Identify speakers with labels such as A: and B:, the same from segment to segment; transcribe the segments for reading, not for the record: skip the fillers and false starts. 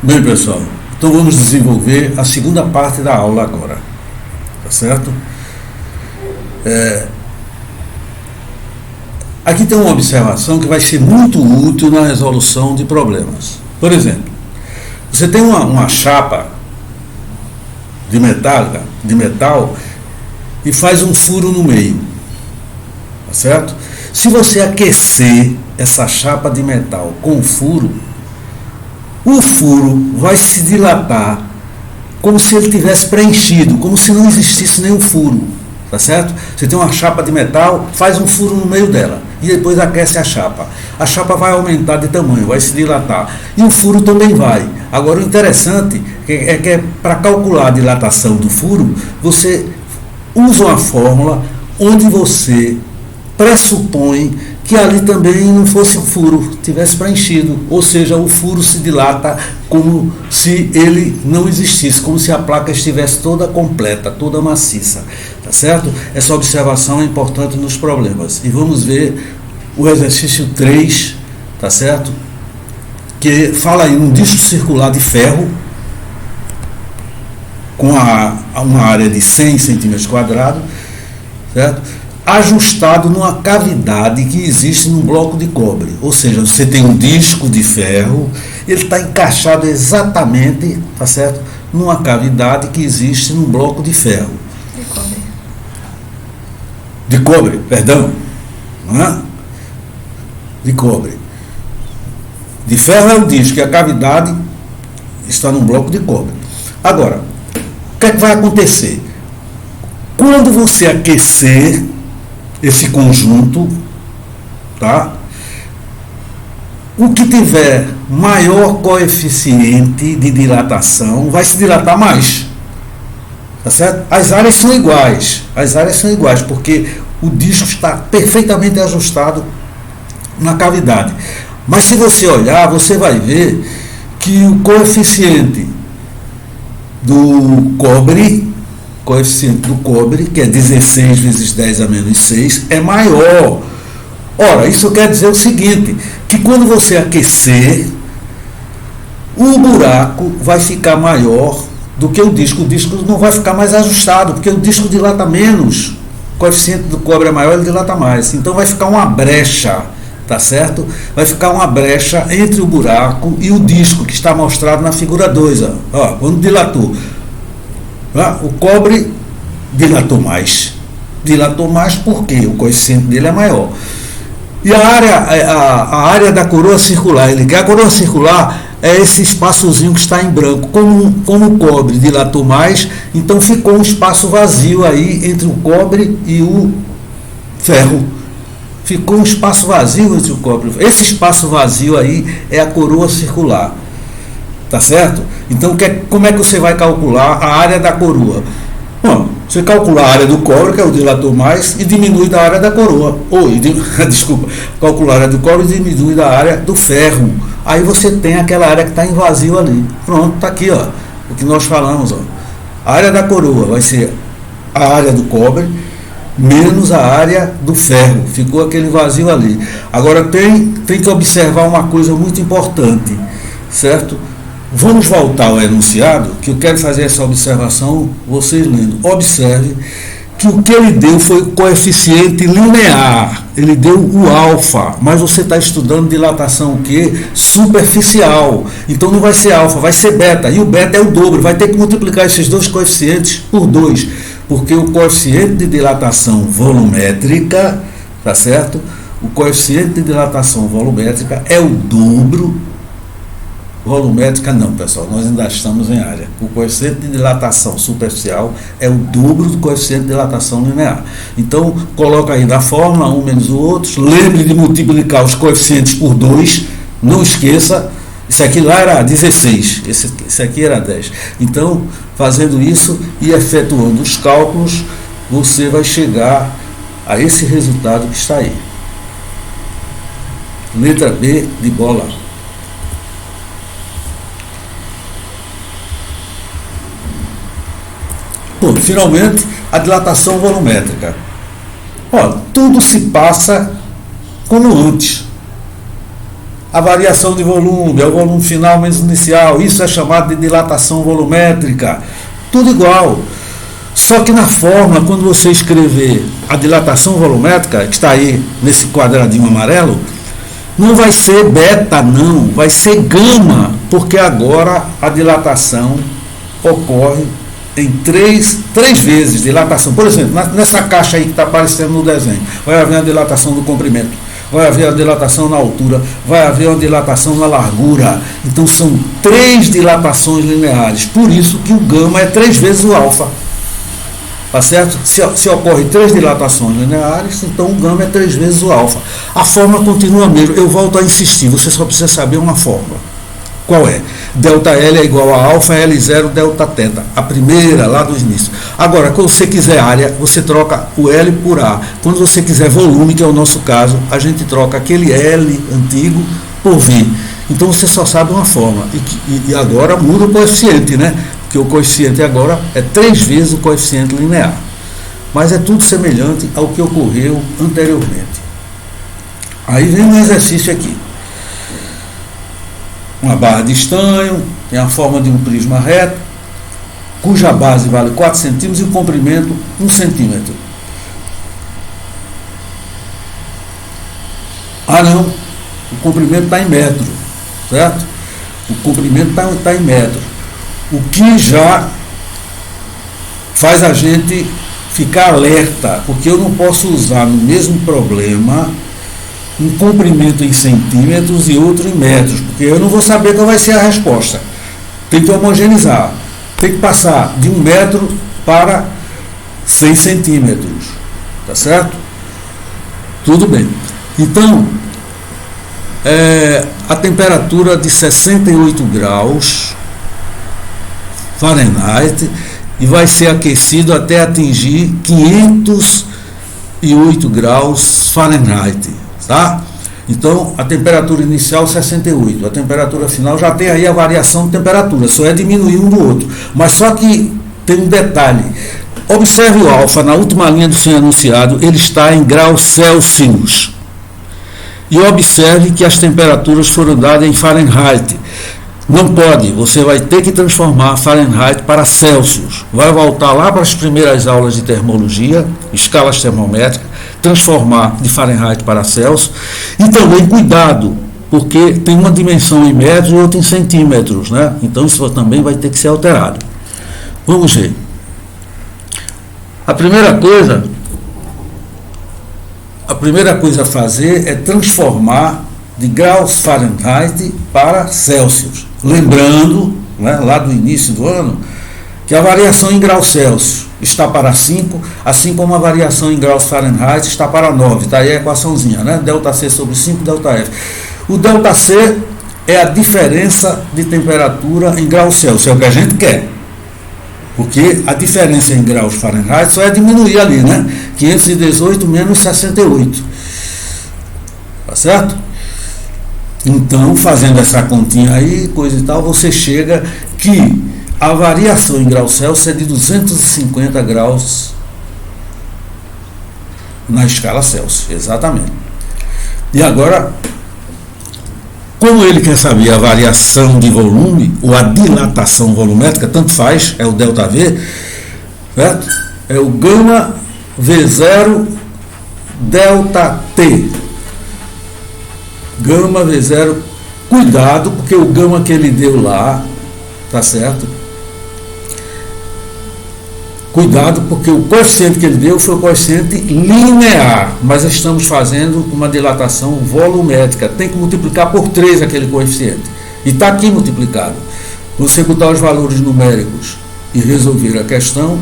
A: Bem, pessoal, então vamos desenvolver a segunda parte da aula agora, tá certo? Aqui tem uma observação que vai ser muito útil na resolução de problemas. Por exemplo, você tem uma chapa de metal e faz um furo no meio, tá certo? Se você aquecer essa chapa de metal com o furo vai se dilatar como se ele tivesse preenchido, como se não existisse nenhum furo, tá certo? Você tem uma chapa de metal, faz um furo no meio dela e depois aquece a chapa. A chapa vai aumentar de tamanho, vai se dilatar e o furo também vai. Agora o interessante é que para calcular a dilatação do furo, você usa uma fórmula onde você pressupõe que ali também não fosse um furo, tivesse preenchido, ou seja, o furo se dilata como se ele não existisse, como se a placa estivesse toda completa, toda maciça, tá certo? Essa observação é importante nos problemas. E vamos ver o exercício 3, tá certo? Que fala em um disco circular de ferro com uma área de 100 centímetros quadrados, certo? Ajustado numa cavidade que existe num bloco de cobre. Ou seja, você tem um disco de ferro, ele está encaixado exatamente, tá certo? Numa cavidade que existe num bloco de ferro.
B: De cobre.
A: De cobre, perdão. Não é? De cobre. De ferro é o disco e a cavidade está num bloco de cobre. Agora, o que é que vai acontecer? Quando você aquecer esse conjunto, tá? O que tiver maior coeficiente de dilatação vai se dilatar mais, tá certo? As áreas são iguais, porque o disco está perfeitamente ajustado na cavidade. Mas se você olhar, você vai ver que o coeficiente do cobre, que é 16 vezes 10 a menos 6, é maior. Ora, isso quer dizer o seguinte, que quando você aquecer, o buraco vai ficar maior do que o disco não vai ficar mais ajustado, porque o disco dilata menos, o coeficiente do cobre é maior, ele dilata mais, então vai ficar uma brecha, tá certo? Vai ficar uma brecha entre o buraco e o disco, que está mostrado na figura 2, ó, quando dilatou. O cobre dilatou mais porque o coeficiente dele é maior. E a área da coroa circular, a coroa circular é esse espaçozinho que está em branco. Como o cobre dilatou mais, então ficou um espaço vazio aí entre o cobre e o ferro. Ficou um espaço vazio entre o cobre e o ferro. Esse espaço vazio aí é a coroa circular. Tá certo? Então, como é que você vai calcular a área da coroa? Bom, você calcula a área do cobre, que é o dilator mais, e diminui da área da coroa. Calcula a área do cobre e diminui da área do ferro. Aí você tem aquela área que está em vazio ali. Pronto, está aqui, ó, o que nós falamos. Ó. A área da coroa vai ser a área do cobre menos a área do ferro. Ficou aquele vazio ali. Agora tem que observar uma coisa muito importante, certo? Vamos voltar ao enunciado, que eu quero fazer essa observação, vocês lendo. Observe que o que ele deu foi o coeficiente linear, ele deu o alfa, mas você está estudando dilatação o quê? Superficial. Então não vai ser alfa, vai ser beta, e o beta é o dobro, vai ter que multiplicar esses dois coeficientes por 2, porque o coeficiente de dilatação volumétrica, tá certo? O coeficiente de dilatação volumétrica é o dobro. Volumétrica não, pessoal, nós ainda estamos em área. O coeficiente de dilatação superficial é o dobro do coeficiente de dilatação linear. Então, coloca aí na fórmula, um menos o outro, lembre de multiplicar os coeficientes por 2, não esqueça, isso aqui lá era 16, esse aqui era 10. Então, fazendo isso e efetuando os cálculos, você vai chegar a esse resultado que está aí. Letra B de bola. Bom, finalmente, a dilatação volumétrica. Tudo se passa como antes. a variação de volume, é o volume final menos inicial, isso é chamado de dilatação volumétrica, tudo igual. Só que na fórmula, quando você escrever a dilatação volumétrica, que está aí nesse quadradinho amarelo, não vai ser beta não, vai ser gama, porque agora a dilatação ocorre em três vezes dilatação. Por exemplo, nessa caixa aí que está aparecendo no desenho, vai haver a dilatação do comprimento, vai haver a dilatação na altura, vai haver uma dilatação na largura. Então são 3 dilatações lineares, por isso que o gama é 3 vezes o alfa. Tá certo? Se ocorre 3 dilatações lineares, então o gama é 3 vezes o alfa. A fórmula continua a mesma. Eu volto a insistir, você só precisa saber uma fórmula. Qual é? Delta L é igual a alfa L0 delta θ. A primeira, lá do início. Agora, quando você quiser área, você troca o L por A. Quando você quiser volume, que é o nosso caso, a gente troca aquele L antigo por V. Então você só sabe uma fórmula. E agora muda o coeficiente, né? Porque o coeficiente agora é 3 vezes o coeficiente linear. Mas é tudo semelhante ao que ocorreu anteriormente. Aí vem um exercício aqui. Uma barra de estanho, tem a forma de um prisma reto, cuja base vale 4 centímetros e o comprimento 1 centímetro. Ah não, o comprimento está em metro, certo? O comprimento está em metro. O que já faz a gente ficar alerta, porque eu não posso usar no mesmo problema um comprimento em centímetros e outro em metros, porque eu não vou saber qual vai ser a resposta. Tem que homogeneizar, tem que passar de 1 metro para 100 centímetros, tá certo? Tudo bem. Então, a temperatura de 68 graus Fahrenheit e vai ser aquecido até atingir 508 graus Fahrenheit, tá? Então, a temperatura inicial 68, a temperatura final já tem aí a variação de temperatura, só é diminuir um do outro. Mas só que tem um detalhe. Observe o alfa, na última linha do sem enunciado, ele está em graus Celsius. E observe que as temperaturas foram dadas em Fahrenheit. Não pode, você vai ter que transformar Fahrenheit para Celsius. Vai voltar lá para as primeiras aulas de termologia, escalas termométricas, transformar de Fahrenheit para Celsius. E também cuidado, porque tem uma dimensão em metros e outra em centímetros, né? Então isso também vai ter que ser alterado. Vamos ver. A primeira coisa a fazer é transformar de graus Fahrenheit para Celsius. Lembrando, né, lá do início do ano, que a variação em graus Celsius está para 5, assim como a variação em graus Fahrenheit está para 9. Está aí a equaçãozinha, né? Delta C sobre 5, delta F. O delta C é a diferença de temperatura em graus Celsius, é o que a gente quer. Porque a diferença em graus Fahrenheit só é diminuir ali, né? 518 menos 68. Tá certo? Então, fazendo essa continha aí, coisa e tal, você chega que a variação em graus Celsius é de 250 graus na escala Celsius, exatamente. E agora, como ele quer saber a variação de volume, ou a dilatação volumétrica, tanto faz, é o ΔV, certo? É o gama V0 ΔT. Gama V0, cuidado, porque o gama que ele deu lá, tá certo? Cuidado, porque o coeficiente que ele deu foi o coeficiente linear, mas estamos fazendo uma dilatação volumétrica. Tem que multiplicar por 3 aquele coeficiente. E está aqui multiplicado. Você botar os valores numéricos e resolver a questão.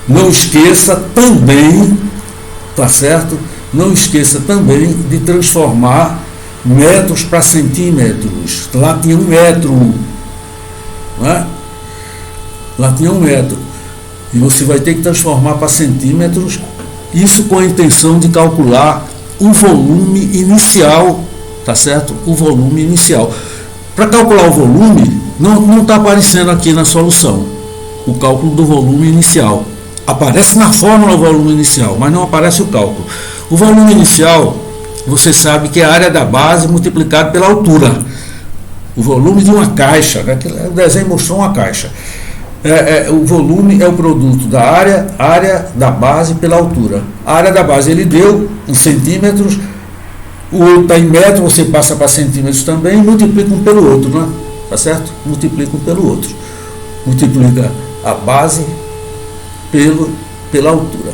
A: Não esqueça também, tá certo? Não esqueça também de transformar metros para centímetros. Lá tinha 1 metro. Não é? Lá tinha 1 metro. E você vai ter que transformar para centímetros, isso com a intenção de calcular o volume inicial, tá certo? O volume inicial. Para calcular o volume, não está aparecendo aqui na solução o cálculo do volume inicial. Aparece na fórmula o volume inicial, mas não aparece o cálculo. O volume inicial você sabe que é a área da base multiplicado pela altura. O volume de uma caixa, né? O desenho mostrou uma caixa. O volume é o produto da área da base pela altura. A área da base ele deu em centímetros, o outro está em metro, você passa para centímetros também, e multiplica um pelo outro, né? Tá certo? Multiplica um pelo outro. Multiplica a base pela altura.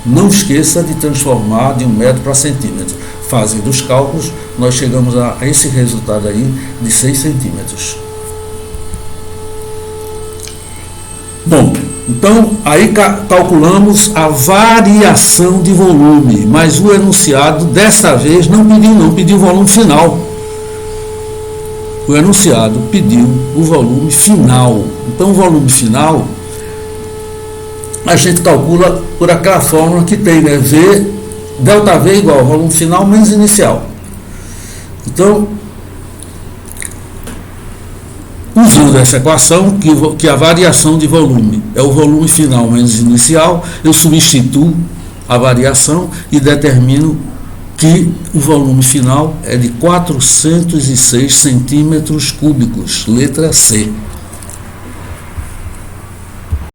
A: Não esqueça de transformar de 1 metro para centímetro. Fazendo os cálculos, nós chegamos a esse resultado aí de 6 centímetros. Bom, então aí calculamos a variação de volume, mas o enunciado desta vez não pediu o volume final. O enunciado pediu o volume final. Então o volume final a gente calcula por aquela fórmula que tem, né? Delta V igual ao volume final menos inicial. Então, usando essa equação, que a variação de volume é o volume final menos inicial, eu substituo a variação e determino que o volume final é de 406 centímetros cúbicos, letra C.